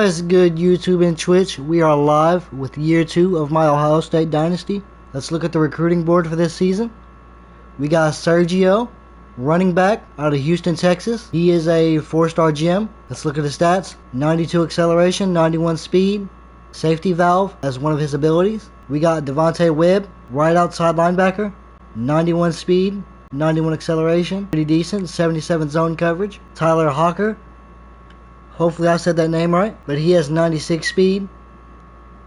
What's good, YouTube and Twitch? We are live with year 2 of my Ohio State Dynasty. Let's look at the recruiting board for this season. We got Sergio, running back out of Houston, Texas. He is a 4-star gem. Let's look at his stats. 92 acceleration, 91 speed, safety valve as one of his abilities. We got Devontae Webb, right outside linebacker, 91 speed, 91 acceleration, pretty decent, 77 zone coverage. Tyler Hawker, hopefully I said that name right, but he has 96 speed,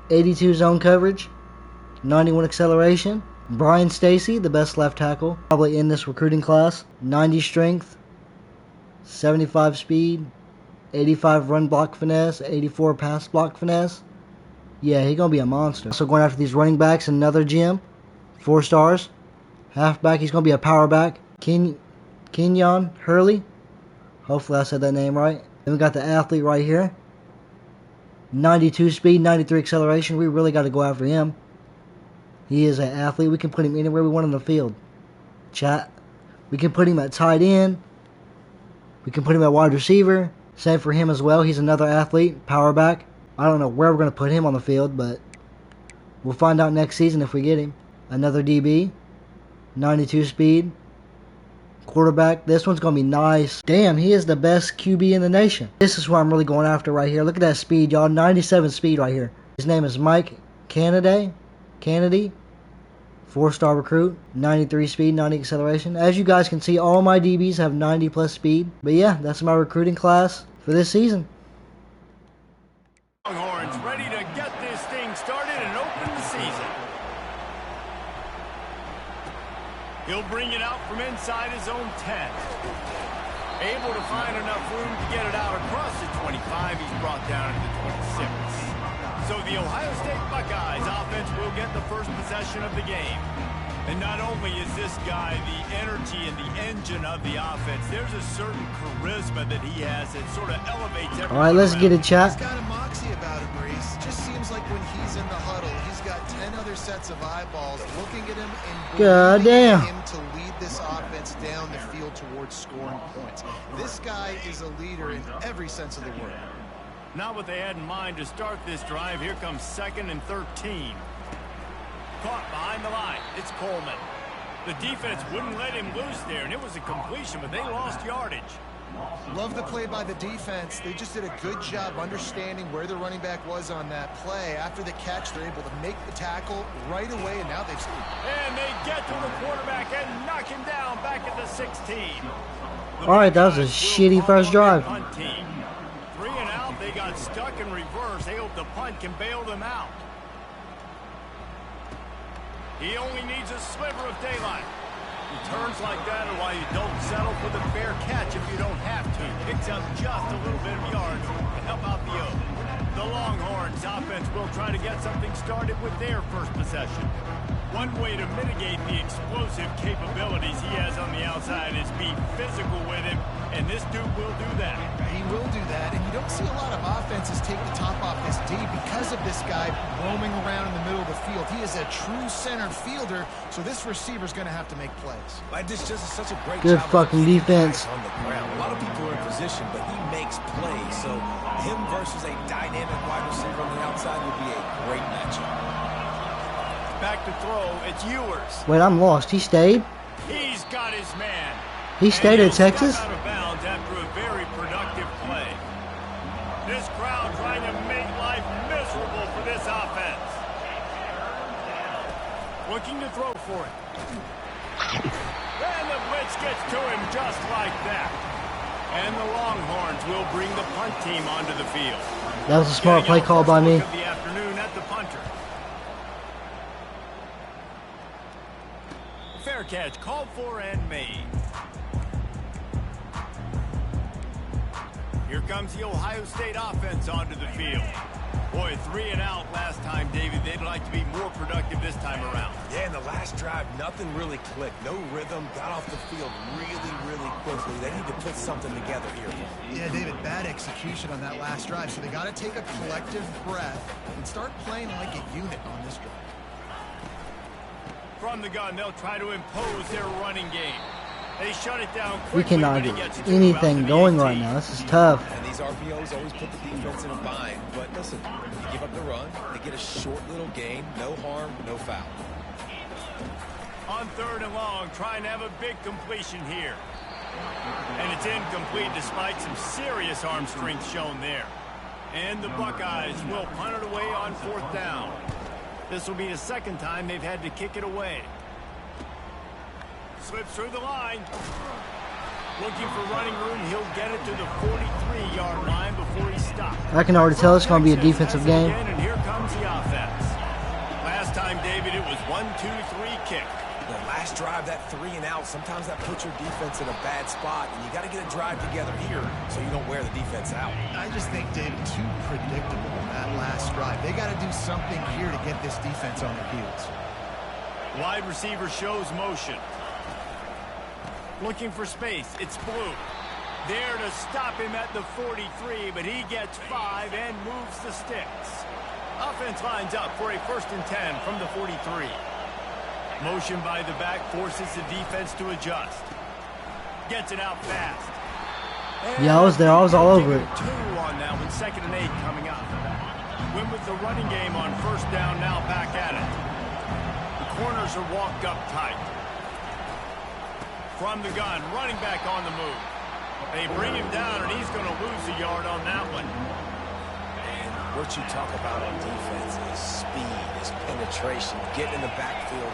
82 zone coverage, 91 acceleration. Brian Stacy, the best left tackle, probably in this recruiting class, 90 strength, 75 speed, 85 run block finesse, 84 pass block finesse. Yeah, he's going to be a monster. Also going after these running backs, another gem, 4 stars. Halfback, he's going to be a power back. Kenyon Hurley, hopefully I said that name right. Then we got the athlete right here, 92 speed, 93 acceleration. We really got to go after him. He is an athlete. We can put him anywhere we want on the field. Chat. We can put him at tight end. We can put him at wide receiver. Same for him as well. He's another athlete, power back. I don't know where we're going to put him on the field, but we'll find out next season if we get him. Another DB, 92 speed. Quarterback. This one's going to be nice. Damn, he is the best QB in the nation. This is what I'm really going after right here. Look at that speed, y'all. 97 speed right here. His name is Mike Kennedy, 4-star recruit, 93 speed, 90 acceleration. As you guys can see, all my DBs have 90 plus speed. But yeah, that's my recruiting class for this season. Longhorns ready to get this thing started and open the season. He'll bring it out from inside his own 10. Able to find enough room to get it out across the 25. He's brought down to the 26. So the Ohio State Buckeyes offense will get the first possession of the game. And not only is this guy the energy and the engine of the offense, there's a certain charisma that he has that sort of elevates everyone. All right, let's get it, chat. He's got a moxie about him, Reese. Just seems like when he's in the huddle, he's got 10 other sets of eyeballs looking at him and Goddamn. him to lead this offense down the field towards scoring points. This guy is a leader in every sense of the word. Not what they had in mind to start this drive. Here comes 2nd and 13. Caught behind the line. It's Coleman. The defense wouldn't let him loose there, and it was a completion, but they lost yardage. Love the play by the defense. They just did a good job understanding where the running back was on that play. After the catch, they're able to make the tackle right away, and now they've scored. And they get to the quarterback and knock him down back at the 16. All right, that was a shitty first drive. 3 and out. They got stuck in reverse. They hope the punt can bail them out. He only needs a sliver of daylight. Returns like that are why you don't settle for the fair catch if you don't have to. Picks up just a little bit of yards to help out the O. The Longhorns offense will try to get something started with their first possession. One way to mitigate the explosive capabilities he has on the outside is be physical with him, and this dude will do that. He will do that, and you don't see a lot of offenses take the top off this D because of this guy roaming around in the middle of the field. He is a true center fielder, so this receiver's going to have to make plays. This just is such a great Good job fucking defense. on the ground. A lot of people are in position, but he makes plays. So him versus a dynamic wide receiver on the outside would be a great matchup. Back to throw, it's Ewers. Wait, I'm lost. He stayed? He's got his man. He stayed at Texas? Out of bounds after a very productive play. This crowd trying to make life miserable for this offense. Looking to throw for it. And the blitz gets to him just like that. And the Longhorns will bring the punt team onto the field. That was a smart play call by me. Of the afternoon at the punter. Fair catch called for and made. Here comes the Ohio State offense onto the field. Boy, 3 and out last time, David. They'd like to be more productive this time around. Yeah, in the last drive, nothing really clicked. No rhythm. Got off the field really quickly. They need to put something together here. Yeah, David, bad execution on that last drive, so they got to take a collective breath and start playing like a unit on this drive. From the gun, they'll try to impose their running game. They shut it down We quickly cannot when he get gets two anything out to going the right 18. now. This is tough. And these RPOs always put the defense in a bind. But listen, if you give up the run, they get a short little gain. No harm, no foul. On 3rd and long, trying to have a big completion here. And it's incomplete despite some serious arm strength shown there. And the Buckeyes will punt it away on 4th down. This will be the second time they've had to kick it away. Slips through the line. Looking for running room. He'll get it to the 43-yard line before he stops. I can already tell it's going to be a defensive game. And here comes the offense. Last time, David, it was 1-2-3 kick. The last drive, that 3 and out, sometimes that puts your defense in a bad spot, and you got to get a drive together here so you don't wear the defense out. I just think, David, too predictable on that last drive. They got to do something here to get this defense on their heels. Wide receiver shows motion. Looking for space. It's Blue. There to stop him at the 43, but he gets 5 and moves the sticks. Offense lines up for a 1st and 10 from the 43. Motion by the back forces the defense to adjust. Gets it out fast. And Yeah, I was there. I was all over it. 2 on that one. 2nd and 8 coming up. Win with the running game on 1st down, now back at it. The corners are walked up tight. From the gun, running back on the move. They bring him down, and he's going to lose a yard on that one. And what you talk about on defense is speed, is penetration, getting in the backfield,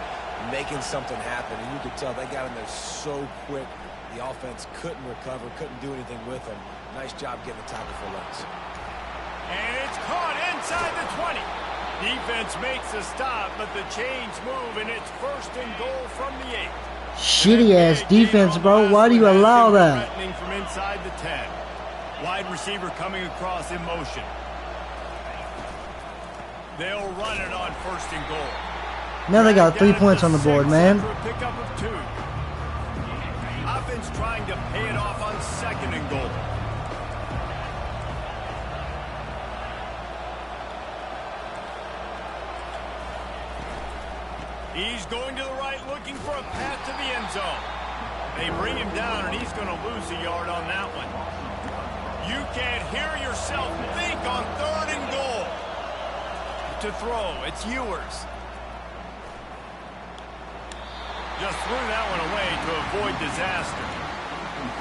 making something happen. And you could tell they got in there so quick. The offense couldn't recover, couldn't do anything with them. Nice job getting the tackle for loss. And it's caught inside the 20. Defense makes a stop, but the chains move, and it's 1st and goal from the 8. Shitty ass defense, bro. Why do you allow that? Threatening from inside the 10. Wide receiver coming across in motion. They'll run it on 1st and goal. Now they got 3 points on the board, man. Pickup of 2. Offense trying to pay it off on 2nd and goal. He's going to the right, looking for a path to the end zone. They bring him down, and he's going to lose a yard on that one. You can't hear yourself think on 3rd and goal. To throw, it's Ewers. Just threw that one away to avoid disaster.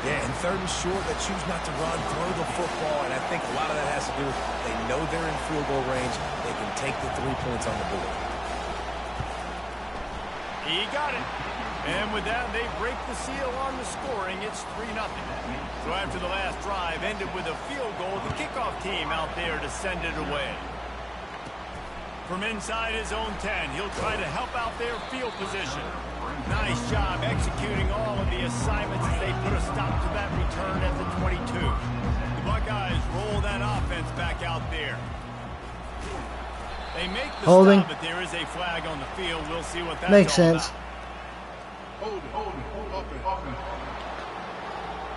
Yeah, and 3rd and short, they choose not to run, throw the football, and I think a lot of that has to do with they know they're in field goal range. They can take the 3 points on the board. He got it. And with that, they break the seal on the scoring. It's 3-0. So after the last drive ended with a field goal, the kickoff team out there to send it away. From inside his own 10, he'll try to help out their field position. Nice job executing all of the assignments as they put a stop to that return at the 22. The Buckeyes roll that offense back out there. They make the Holding. stop, but there is a flag on the field. We'll see what that's Makes all sense. about.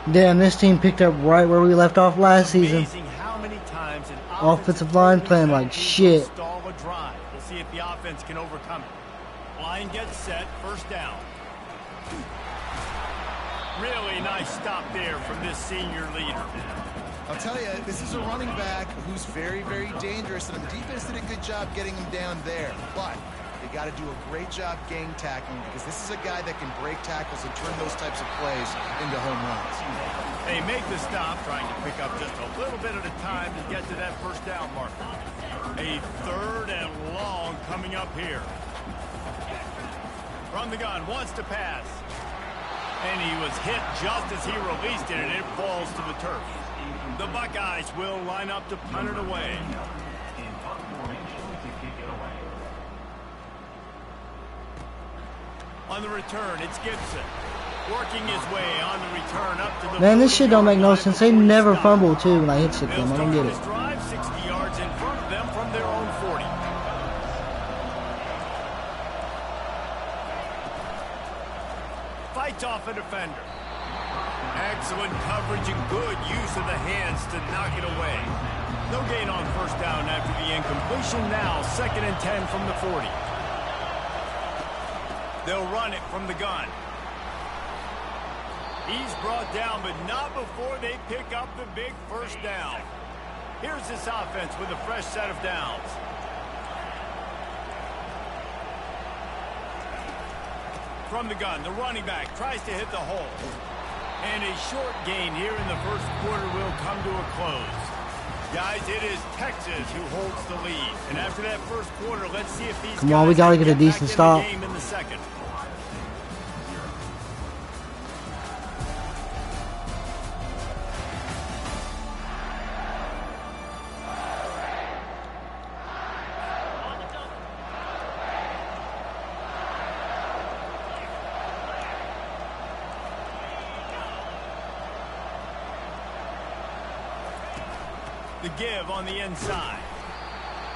Damn, this team picked up right where we left off last season. Amazing how many times an Offensive line playing like shit. Stall a drive. We'll see if the offense can overcome it. Line gets set, 1st down. Really nice stop there from this senior leader. I'll tell you, this is a running back who's very, very dangerous, and the defense did a good job getting him down there. But they got to do a great job gang tackling, because this is a guy that can break tackles and turn those types of plays into home runs. They make the stop, trying to pick up just a little bit at a time to get to that 1st down marker. A 3rd and long coming up here. From the gun, wants to pass. And he was hit just as he released it, and it falls to the turf. The Buckeyes will line up to punt it away. On the return, it's Gibson. Working his way on the return up to the... Man, this shit don't make no sense. They never fumble, too, when I hit shit them. I don't get it. Drive 60 yards in front of them from their own 40. Fights off a defender. Excellent coverage and good use of the hands to knock it away. No gain on 1st down after the incompletion. Now 2nd and 10 from the 40. They'll run it from the gun. He's brought down, but not before they pick up the big first down. Here's this offense with a fresh set of downs. From the gun, the running back tries to hit the hole. And a short gain here in the first quarter will come to a close. Guys, it is Texas who holds the lead. And after that first quarter, let's see if these Come on, we gotta get a decent stop. Game in the second. The give on the inside.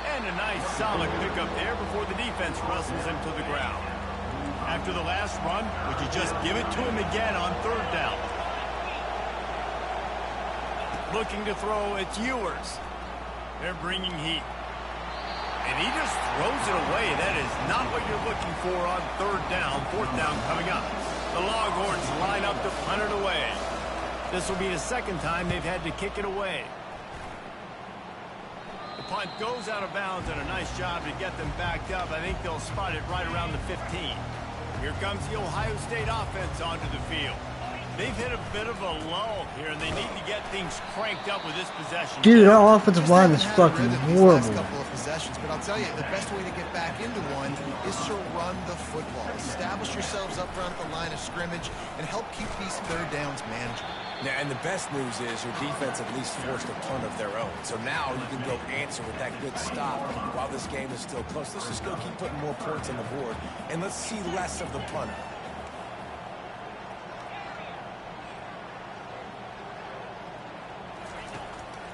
And a nice solid pickup there before the defense wrestles him to the ground. After the last run, would you just give it to him again on third down? Looking to throw, it's Ewers. They're bringing heat. And he just throws it away. That is not what you're looking for on third down. Fourth down coming up. The Longhorns line up to punt it away. This will be the second time they've had to kick it away. The punt goes out of bounds, and a nice job to get them backed up. I think they'll spot it right around the 15. Here comes the Ohio State offense onto the field. They've hit a bit of a lull here, and they need to get things cranked up with this possession. Dude, our offensive line is fucking horrible. Couple of possessions, but I'll tell you, the best way to get back into one is to run the football. Establish yourselves up front at the line of scrimmage and help keep these third downs manageable. Yeah, and the best news is your defense at least forced a punt of their own. So now you can go answer with that good stop while this game is still close. Let's just go keep putting more points on the board, and let's see less of the punter.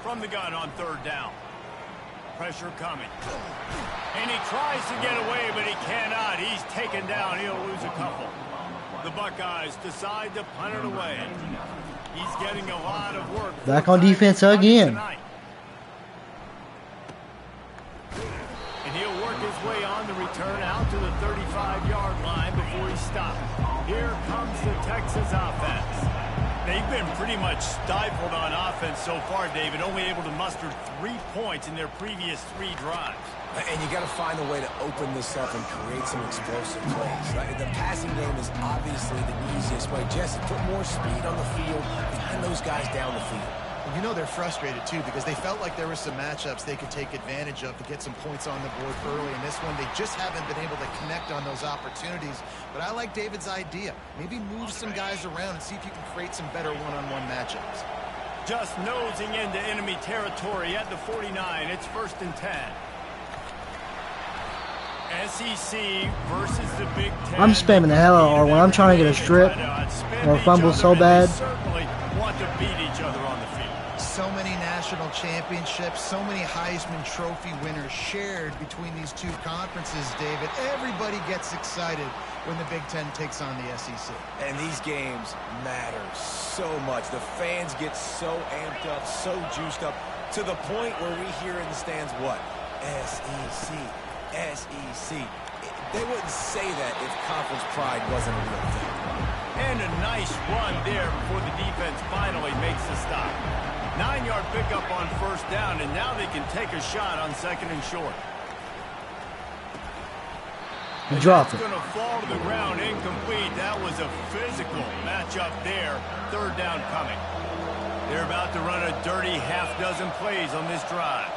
From the gun on third down. Pressure coming. And he tries to get away, but he cannot. He's taken down. He'll lose a couple. The Buckeyes decide to punt it away. He's getting a lot of work. Back on defense again. And he'll work his way on the return out to the 35-yard line before he stops. Here comes the Texas offense. They've been pretty much stifled on offense so far, David, only able to muster 3 points in their previous 3 drives. And you got to find a way to open this up and create some explosive plays. Right? The passing game is obviously the easiest way. Jesse, put more speed on the field, find those guys down the field. You know they're frustrated, too, because they felt like there were some matchups they could take advantage of to get some points on the board early. In this one, they just haven't been able to connect on those opportunities. But I like David's idea. Maybe move some guys around and see if you can create some better one-on-one matchups. Just nosing into enemy territory at the 49. It's 1st and 10. SEC versus the Big Ten. I'm spamming the hell out of when I'm trying to get a strip or a fumble so bad. Certainly want to beat each other on the field. So many national championships, so many Heisman Trophy winners shared between these two conferences, David. Everybody gets excited when the Big Ten takes on the SEC. And these games matter so much. The fans get so amped up, so juiced up, to the point where we hear in the stands what? SEC. SEC. They wouldn't say that if conference pride wasn't a real thing. And a nice run there before the defense finally makes the stop. 9-yard pickup on first down, and now they can take a shot on 2nd and short. And drop it. It's going to fall to the ground, incomplete. That was a physical matchup there. 3rd down coming. They're about to run a dirty half-dozen plays on this drive.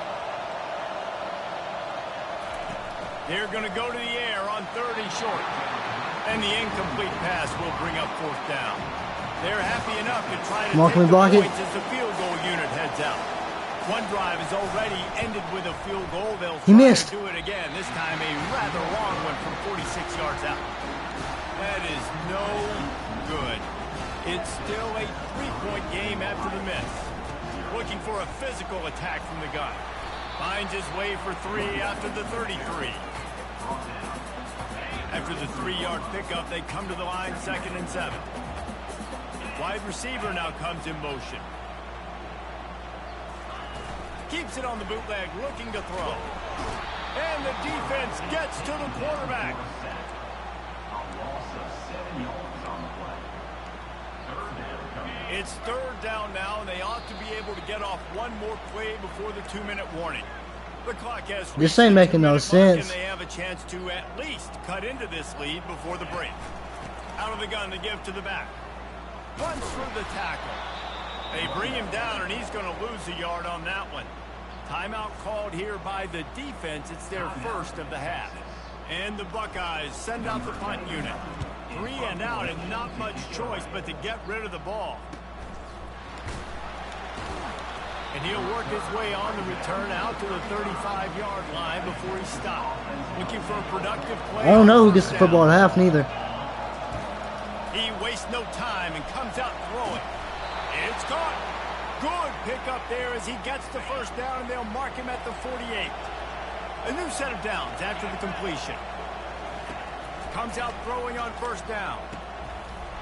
They're going to go to the air on 3rd and short. And the incomplete pass will bring up 4th down. They're happy enough to try to take the points as the field goal unit heads out. One drive has already ended with a field goal. They'll try to do it again. This time a rather long one from 46 yards out. That is no good. It's still a 3-point game after the miss. Looking for a physical attack from the gun. Finds his way for 3 after the 33. After the 3-yard pickup, they come to the line 2nd and 7. Wide receiver now comes in motion. Keeps it on the bootleg, looking to throw. And the defense gets to the quarterback. It's third down now, and they ought to be able to get off one more play before the 2-minute warning. The clock has This ain't making no sense. and they have a chance to at least cut into this lead before the break. Out of the gun to give to the back. Runs through the tackle. They bring him down, and he's going to lose a yard on that one. Timeout called here by the defense. It's their first of the half. And the Buckeyes send out the punt unit. 3 and out, and not much choice but to get rid of the ball. And he'll work his way on the return out to the 35-yard line before he stops. Looking for a productive play. I don't know who gets the football at half, neither. He wastes no time and comes out throwing. It's caught. Good pickup there as he gets the first down, and they'll mark him at the 48. A new set of downs after the completion. Comes out throwing on first down.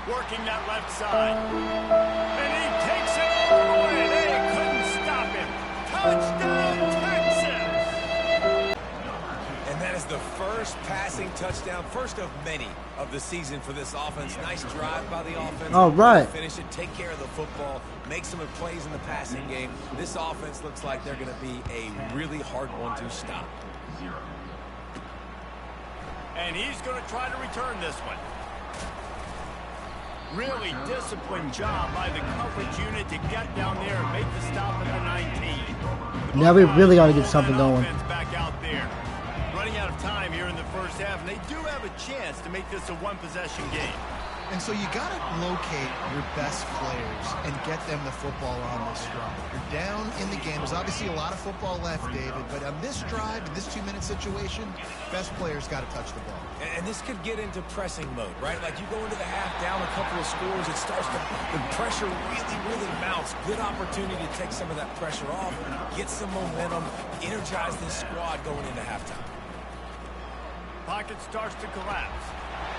Working that left side. And he takes it all the way. They couldn't stop him. Touchdown, Texas! And that is the first passing touchdown, first of many of the season for this offense. Nice drive by the offense. All right. Finish it, take care of the football, make some plays in the passing game. This offense looks like they're going to be a really hard one to stop. And he's going to try to return this one. Really disciplined job by the coverage unit to get down there and make the stop at the 19. Now we really got to get something going. Back out there. Running out of time here in the first half, and they do have a chance to make this a one-possession game. And so you got to locate your best players and get them the football on this drive. You're down in the game. There's obviously a lot of football left, David, but on this drive, in this 2-minute situation, best players got to touch the ball. And this could get into pressing mode, right? Like you go into the half down a couple of scores, it starts to, the pressure really mounts. Good opportunity to take some of that pressure off, get some momentum, energize this squad going into halftime. Pocket starts to collapse.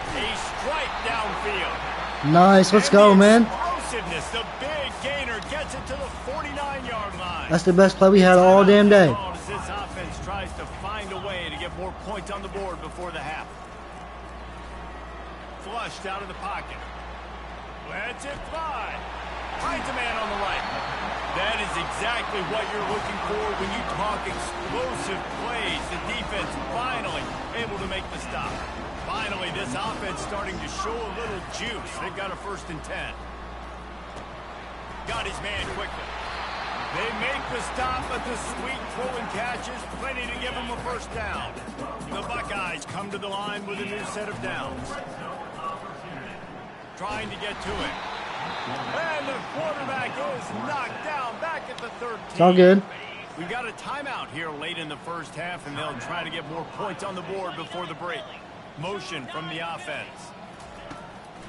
A strike downfield. Nice, let's go, man. Explosiveness, the big gainer gets it to the 49-yard line. That's the best play we had all damn day. As this offense tries to find a way to get more points on the board before the half. Flushed out of the pocket. Lets it fly. Finds a man on the right. That is exactly what you're looking for when you talk explosive plays. The defense finally able to make the stop. Finally, this offense starting to show a little juice. They've got a 1st and 10. Got his man quickly. They make the stop, but the sweet throw and catch is plenty to give them a first down. The Buckeyes come to the line with a new set of downs. Trying to get to it. And the quarterback is knocked down back at the 13. It's all good. We've got a timeout here late in the first half, and they'll try to get more points on the board before the break. Motion from the offense.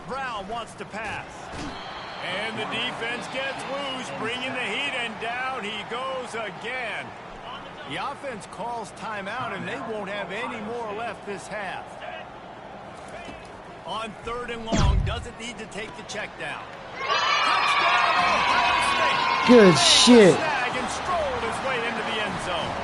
Brown wants to pass. And the defense gets loose, bringing the heat, and down he goes again. The offense calls timeout, and they won't have any more left this half. On 3rd and long, doesn't need to take the check down. Touchdown, Ohio State. Good shit. Snag and strolled his way into the end zone.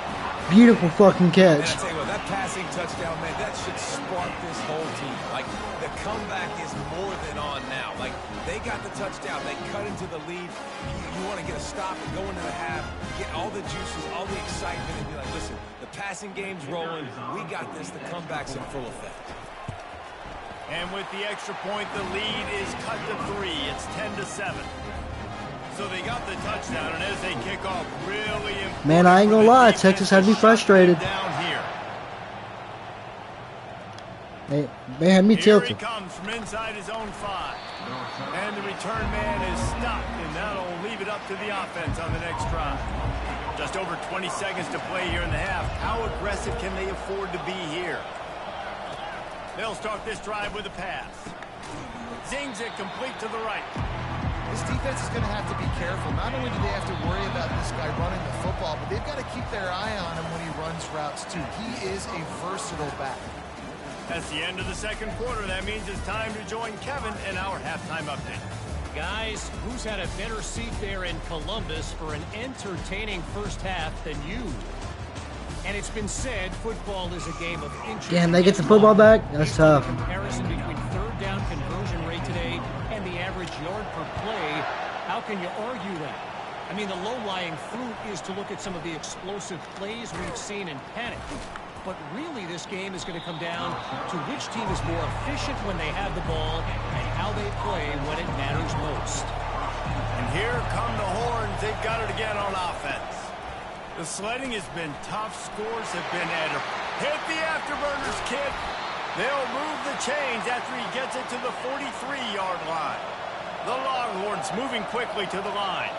Beautiful fucking And catch. I tell you what, that passing touchdown, man, that should spark this whole team. Like, the comeback is more than on now. Like, they got the touchdown. They cut into the lead. You want to get a stop and go into the half, get all the juices, all the excitement, and be like, listen, the passing game's rolling. We got this. The comeback's in full effect. And with the extra point, the lead is cut to 3. It's 10-7. So they got the touchdown, and as they kick off, really important. Man, I ain't gonna lie, Texas had me frustrated. Down here. They had me Here he tilted. comes from inside his own 5. And the return man is stopped, and that'll leave it up to the offense on the next drive. Just over 20 seconds to play here in the half. How aggressive can they afford to be here? They'll start this drive with a pass. Zings it complete to the right. This defense is going to have to be careful. Not only do they have to worry about this guy running the football, but they've got to keep their eye on him when he runs routes, too. He is a versatile back. That's the end of the second quarter. That means it's time to join Kevin in our halftime update. Guys, who's had a better seat there in Columbus for an entertaining first half than you? And And it's been said football is a game of inches. Damn, they get the football back? That's tough. Comparison between third down conversion rate today and the average yard per play. How can you argue that? I mean, the low-lying fruit is to look at some of the explosive plays we've seen in panic. But really, this game is going to come down to which team is more efficient when they have the ball and how they play when it matters most. And here come the horns. They've got it again on offense. The sledding has been tough. Scores have been added. Hit the afterburners, kid. They'll move the chains after he gets it to the 43-yard line. The Longhorns moving quickly to the line.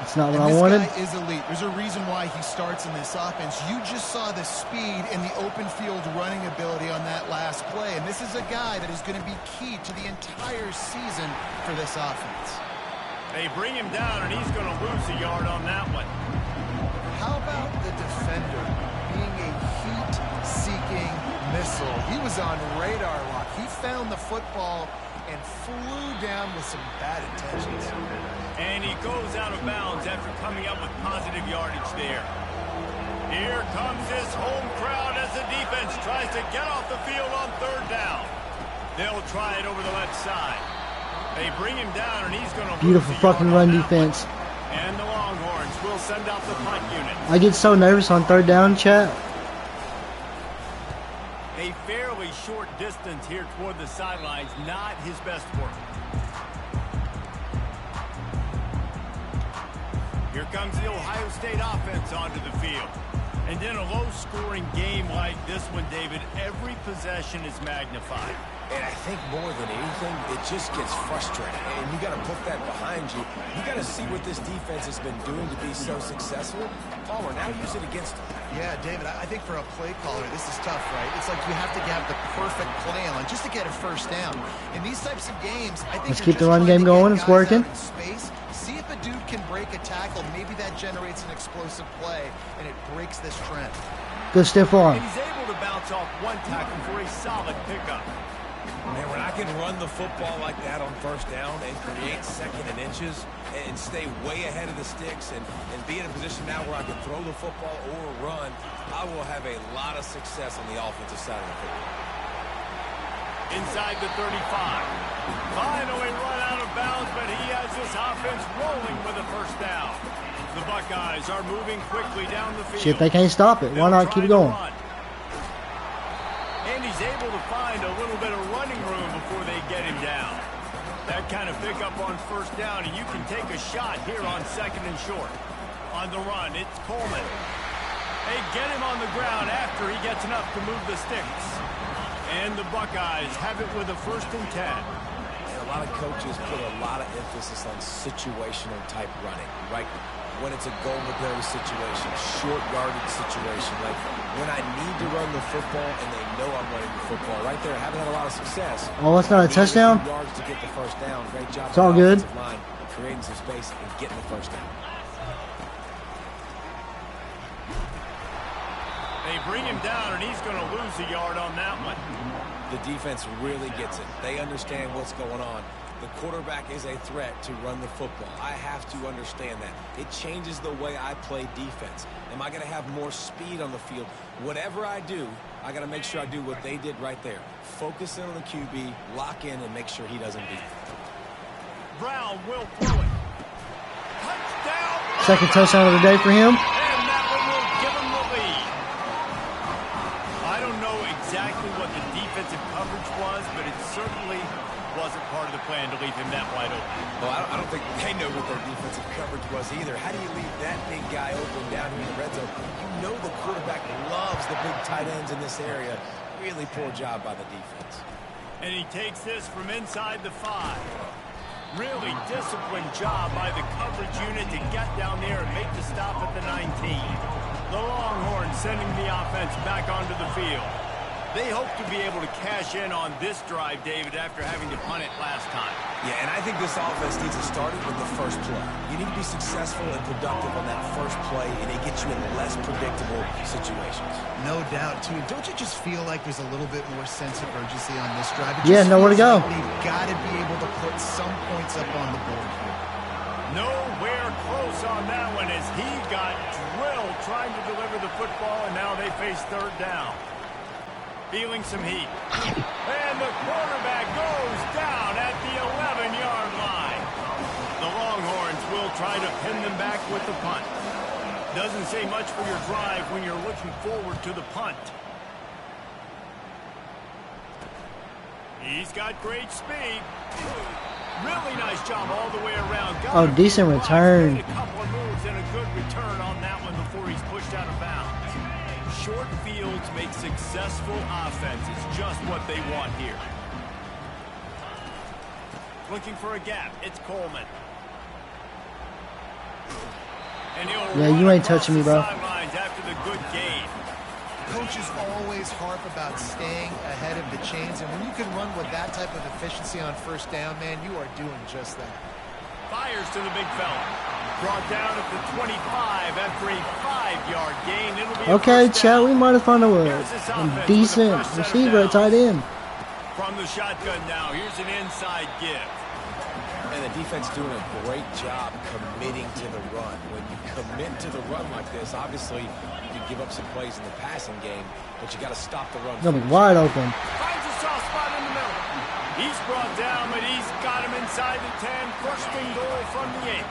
It's not what I wanted. This guy is elite. There's a reason why he starts in this offense. You just saw the speed and the open field running ability on that last play. And this is a guy that is going to be key to the entire season for this offense. They bring him down, and he's going to lose a yard on that one. How about the defender being a heat-seeking missile? He was on radar lock. He found the football and flew down with some bad intentions. And he goes out of bounds after coming up with positive yardage there. Here comes this home crowd as the defense tries to get off the field on third down. They'll try it over the left side. They bring him down, and he's going to Beautiful fucking run defense. And the Longhorns will send out the punt unit. I get so nervous on third down, chat. A fairly short distance here toward the sidelines, not his best work. Here comes the Ohio State offense onto the field. And in a low-scoring game like this one, David, every possession is magnified. And I think more than anything, it just gets frustrating. And you got to put that behind you. You got to see what this defense has been doing to be so successful. Palmer, now use it against them. Yeah, David, I think for a play caller, this is tough, right? It's like you have to have the perfect play on just to get a first down. In these types of games, I think let's keep the run game going. It's working. Space. See if a dude can break a tackle. Maybe that generates an explosive play, and it breaks this trend. Good stiff arm. And he's able to bounce off one tackle for a solid pickup. Man, when I can run the football like that on first down and create second and inches and stay way ahead of the sticks and be in a position now where I can throw the football or run, I will have a lot of success on the offensive side of the football. Inside the 35. Finally run out of bounds, but he has this offense rolling with a first down. The Buckeyes are moving quickly down the field. Shit, they can't stop it. Why not keep it going? And he's able to find a little bit of running room before they get him down. That kind of pickup on first down, and you can take a shot here on second and short. On the run, it's Coleman. They get him on the ground after he gets enough to move the sticks. And the Buckeyes have it with a 1st and 10. And a lot of coaches put a lot of emphasis on situational type running, right? When it's a goal-to-go situation, short yardage situation, like when I need to run the football and they know I'm running the football. Right there, haven't had a lot of success. Oh, that's not a touchdown? Yards to get the first down. Great job. It's all good. Line, creating some space and getting the first down. They bring him down, and he's going to lose a yard on that one. The defense really gets it. They understand what's going on. The quarterback is a threat to run the football. I have to understand that. It changes the way I play defense. Am I going to have more speed on the field? Whatever I do, I got to make sure I do what they did right there. Focus in on the QB, lock in, and make sure he doesn't beat it. Brown will throw it. Touchdown! Second touchdown of the day for him. And that one will give him the lead. I don't know exactly what the defensive coverage was, but it certainly wasn't part of the plan to leave him that wide open. Well, I don't think they know what their defensive coverage was either. How do you leave that big guy open down in the red zone? You know the quarterback loves the big tight ends in this area. Really poor job by the defense. And he takes this from inside the 5. Really disciplined job by the coverage unit to get down there and make the stop at the 19. The Longhorns sending the offense back onto the field. They hope to be able to cash in on this drive, David, after having to punt it last time. Yeah, and I think this offense needs to start with the first play. You need to be successful and productive on that first play, and it gets you in less predictable situations. No doubt, too. Don't you just feel like there's a little bit more sense of urgency on this drive? Yeah, nowhere to go. They've got to be able to put some points up on the board here. Nowhere close on that one as he got drilled trying to deliver the football, and now they face third down. Feeling some heat. And the quarterback goes down at the 11-yard line. The Longhorns will try to pin them back with the punt. Doesn't say much for your drive when you're looking forward to the punt. He's got great speed. Really nice job all the way around. Oh, decent return. A couple of moves and a good return on that one before he's pushed out of bounds. Short fields make successful offenses just what they want here. Looking for a gap. It's Coleman. And yeah, you ain't touching me, bro. After the good gain. Coaches always harp about staying ahead of the chains, and when you can run with that type of efficiency on first down, man, you are doing just that. Fires to the big fella. Brought down at the 25 after a 5-yard gain. It'll be okay, Chad, we might have found a decent receiver at tight end. From the shotgun now, here's an inside give. And the defense doing a great job committing to the run. When you commit to the run like this, obviously you can give up some plays in the passing game, but you got to stop the run. Gonna be wide open. Finds a soft spot in the middle. He's brought down, but he's got him inside the 10. First and goal from the 8.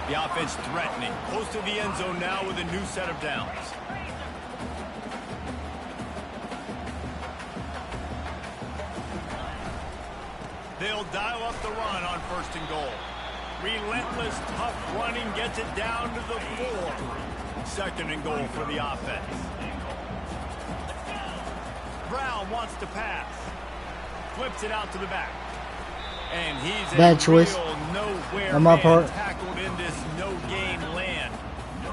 The offense threatening, close to the end zone now with a new set of downs. They'll dial up the run on first and goal. Relentless, tough running gets it down to the 4. Second and goal for the offense. Brown wants to pass. Flips it out to the back. And he's bad choice on my part. Tackled in this no-gain land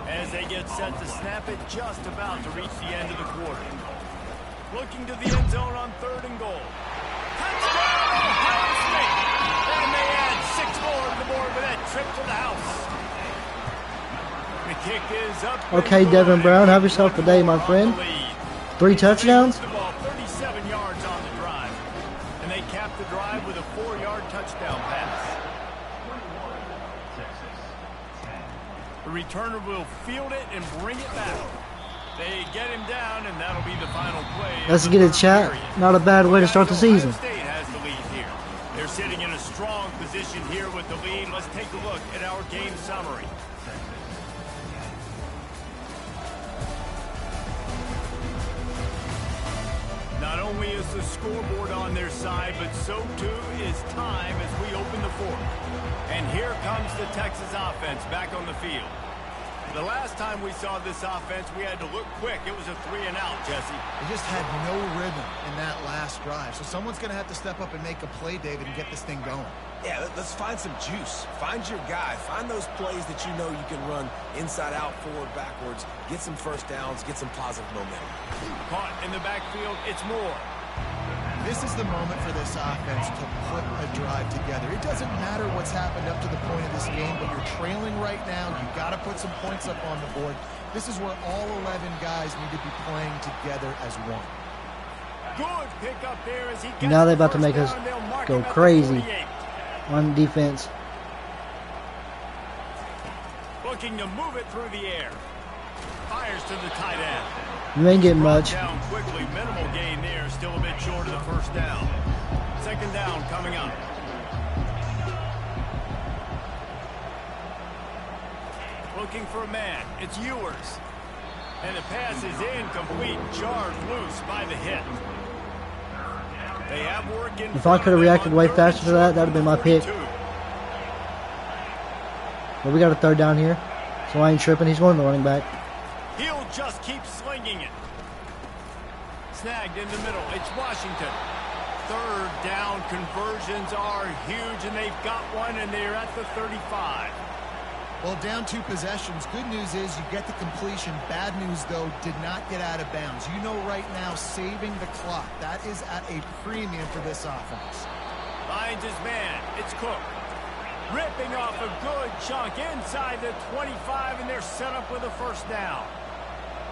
as they get set to snap it just about to reach the end of the quarter. Looking to the end zone on third and goal. Touchdown, Ohio State! And they add 6 more to the board with that trip to the house. The kick is up. Okay, Devin Brown, have yourself a day, my friend. 3 touchdowns. 37 yards on the drive. And they cap the drive with a 4-yard touchdown pass. The returner will field it and bring it back. They get him down, and that'll be the final play. Let's get it, chat. Not a bad way to start the season. Ohio State has the lead here. They're sitting in a strong position here with the lead. Let's take a look at our game summary. Not only is the scoreboard on their side, but so too is time as we open the 4th. And here comes the Texas offense back on the field. The last time we saw this offense, we had to look quick. It was a 3-and-out, Jesse. They just had no rhythm in that last drive. So someone's going to have to step up and make a play, David, and get this thing going. Yeah, let's find some juice. Find your guy. Find those plays that you know you can run inside out, forward, backwards. Get some first downs. Get some positive momentum. Caught in the backfield. It's Moore. This is the moment for this offense to put a drive together. It doesn't matter what's happened up to the point of this game, but you're trailing right now. You've got to put some points up on the board. This is where all 11 guys need to be playing together as one. Good pick up there as he gets now they're about to make us go crazy on defense. Looking to move it through the air. Fires to the tight end. You ain't getting much. Down quickly, minimal gain there, still a bit short of the first down. Second down coming up. Looking for a man, it's Ewers. And the pass is incomplete, jarred loose by the hit. They have work in. If I could have reacted way faster to that, that would have been my pick. But we got a third down here, so I ain't tripping. He's going to the running back. He'll just keep slinging it. Snagged in the middle. It's Washington. Third down conversions are huge, and they've got one, and they're at the 35. Well, down 2 possessions. Good news is you get the completion. Bad news, though, did not get out of bounds. You know right now, saving the clock. That is at a premium for this offense. Finds his man. It's Cook. Ripping off a good chunk inside the 25, and they're set up with a first down.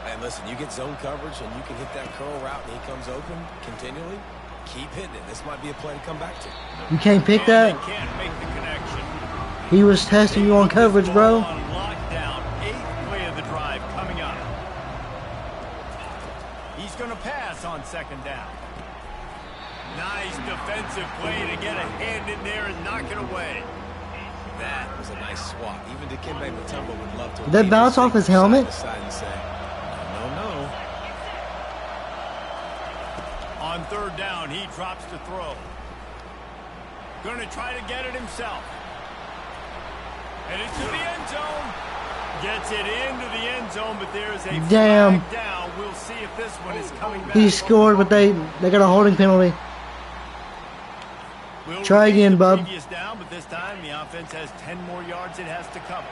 And listen, you get zone coverage, and you can hit that curl route, and he comes open continually. Keep hitting it. This might be a play to come back to. You can't pick that? They can't make the connection. He was testing you on coverage, bro. On lockdown, 8th play of the drive coming up. He's going to pass on 2nd down. Nice defensive play to get a hand in there and knock it away. That was a nice swat. Even Dikembe Mutombo would love to. Did that bounce off his helmet? Side and say, no. On 3rd down, he drops to throw. Going to try to get it himself. And it's to the end zone. Gets it into the end zone, but there's a damn flag down. We'll see if this one is coming back. He scored, but they got a holding penalty. We'll try again, bub. Previous down, but this time the offense has 10 more yards it has to cover.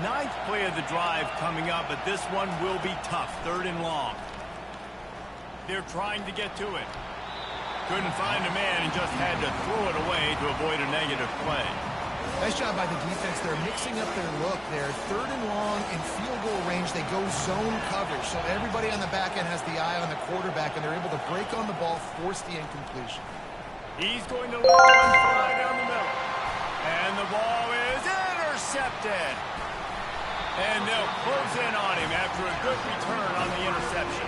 9th play of the drive coming up, but this one will be tough. 3rd and long. They're trying to get to it. Couldn't find a man and just had to throw it away to avoid a negative play. Nice job by the defense. They're mixing up their look there. 3rd and long in field goal range. They go zone coverage. So everybody on the back end has the eye on the quarterback, and they're able to break on the ball, force the incompletion. He's going to let one fly down the middle. And the ball is intercepted. And they'll close in on him after a good return on the interception.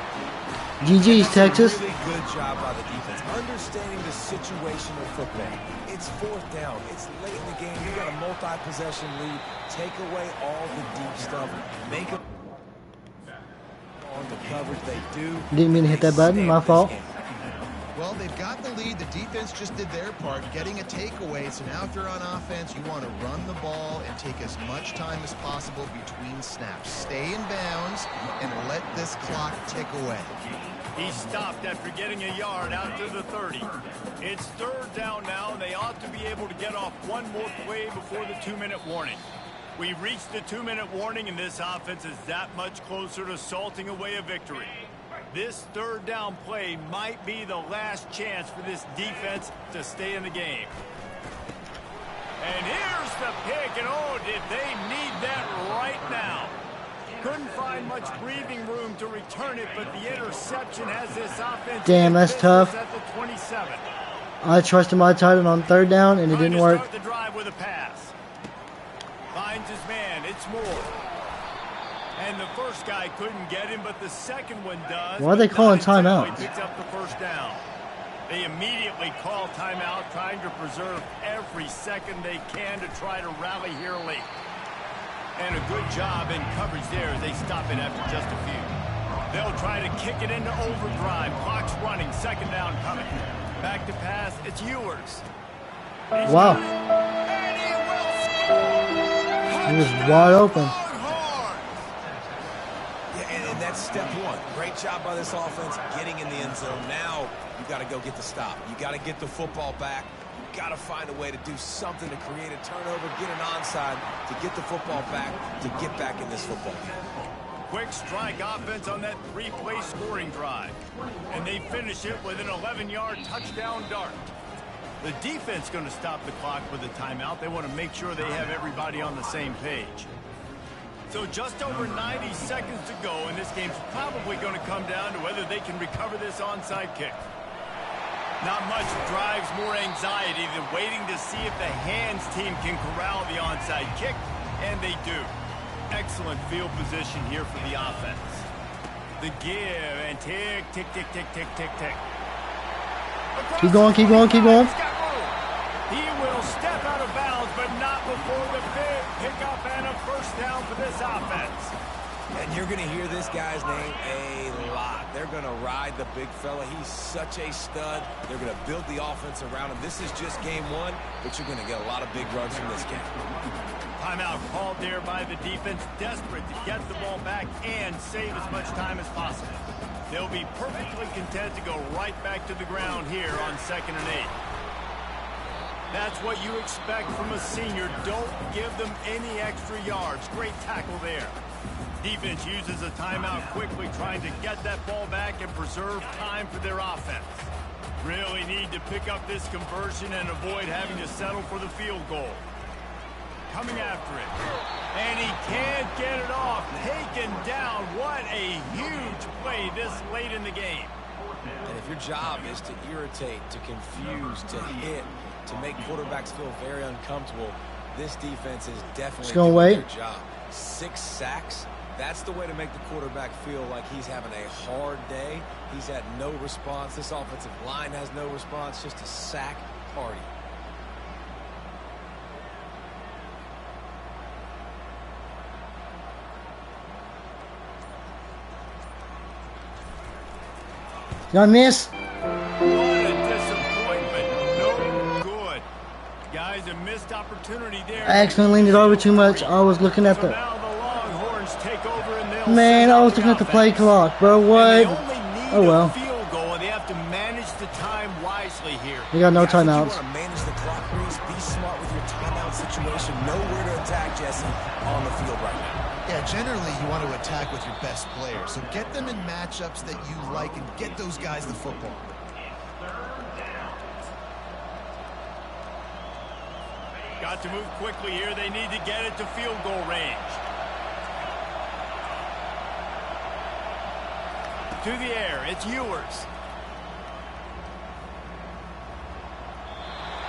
GG's, Texas. Really good job by the defense, understanding the situational football. It's 4th down. It's late in the game. You got a multi-possession lead. Take away all the deep stuff. Make them on the coverage they do. Didn't mean to hit that button. My fault. Well, they've got the lead. The defense just did their part, getting a takeaway. So now if you're on offense, you want to run the ball and take as much time as possible between snaps. Stay in bounds and let this clock tick away. He stopped after getting a yard out to the 30. It's 3rd down now, and they ought to be able to get off one more play before the 2-minute warning. We've reached the 2-minute warning, and this offense is that much closer to salting away a victory. This 3rd down play might be the last chance for this defense to stay in the game. And here's the pick, and oh, did they need that right now. Couldn't find much breathing room to return it, but the interception has this offense. Damn, that's tough. At the 27. I trusted my tight end on 3rd down, and it didn't work. Start the drive with a pass. Finds his man. It's Moore. And the first guy couldn't get him, but the second one does. Why are they calling timeout? Picks up the 1st down. They immediately call timeout, trying to preserve every second they can to try to rally here late. And a good job in coverage there as they stop it after just a few. They'll try to kick it into overdrive. Clock's running. 2nd down coming. Back to pass. It's Ewers. Wow. And he will score. He was wide open. Yeah, and that's step 1. Great job by this offense getting in the end zone. Now you got to go get the stop. You got to get the football back. Got to find a way to do something to create a turnover, get an onside, to get the football back, to get back in this football game. Quick strike offense on that 3-play scoring drive. And they finish it with an 11-yard touchdown dart. The defense going to stop the clock with a timeout. They want to make sure they have everybody on the same page. So just over 90 seconds to go, and this game's probably going to come down to whether they can recover this onside kick. Not much drives more anxiety than waiting to see if the hands team can corral the onside kick, and they do. Excellent field position here for the offense. The give, and tick, tick, tick, tick, tick, tick, tick. Keep going, keep going, keep going. He will step out of bounds, but not before the big pickup and a 1st down for this offense. And you're going to hear this guy's name a lot. They're going to ride the big fella. He's such a stud. They're going to build the offense around him. This is just game 1, but you're going to get a lot of big runs from this game. Timeout called there by the defense, desperate to get the ball back and save as much time as possible. They'll be perfectly content to go right back to the ground here on 2nd and 8. That's what you expect from a senior. Don't give them any extra yards. Great tackle there. Defense uses a timeout quickly, trying to get that ball back and preserve time for their offense. Really need to pick up this conversion and avoid having to settle for the field goal. Coming after it. And he can't get it off. Taken down. What a huge play this late in the game. And if your job is to irritate, to confuse, to hit, to make quarterbacks feel very uncomfortable, This defense is definitely Just gonna doing wait. their job. 6 sacks. That's the way to make the quarterback feel like he's having a hard day. He's had no response. This offensive line has no response. Just a sack party. Y'all miss? What a disappointment. No good. Guys, a missed opportunity there. I accidentally leaned it over too much. I was looking at So the... now the Longhorns take over and they'll Man, set I up was looking at the play offense. clock, bro. And What? they only need Oh, well. a field goal, and they have to manage the time wisely here. We got no That's what you timeouts. want to manage the clock, Reese. Be smart with your timeout situation. Know where to attack, Jesse, on the field right now. Yeah, generally you want to attack with your best players. So get them in matchups that you like and get those guys the football. Got to move quickly here. They need to get it to field goal range. To the air, it's Ewers.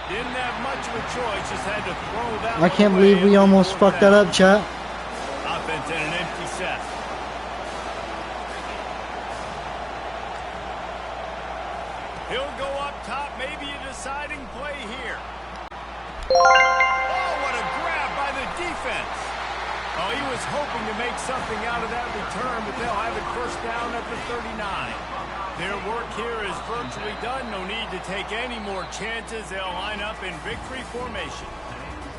Didn't have much of a choice, just had to throw that I can't believe we almost fucked that up, chat. Offense in an empty set. He'll go up top, maybe a deciding play here. Oh, what a grab by the defense. Oh, he was hoping to make something out of that return, but they'll have it first down at the 39. Their work here is virtually done. No need to take any more chances. They'll line up in victory formation.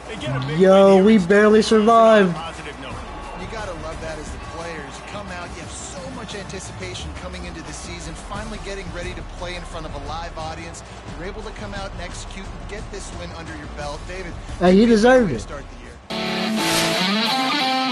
They get a big Yo, win here. we It's barely still on a survived. positive note. You got to love that as the players. You come out, you have so much anticipation coming into the season, finally getting ready to play in front of a live audience. You're able to come out and execute and get this win under your belt. David, Hey, he deserved way to it. start the year.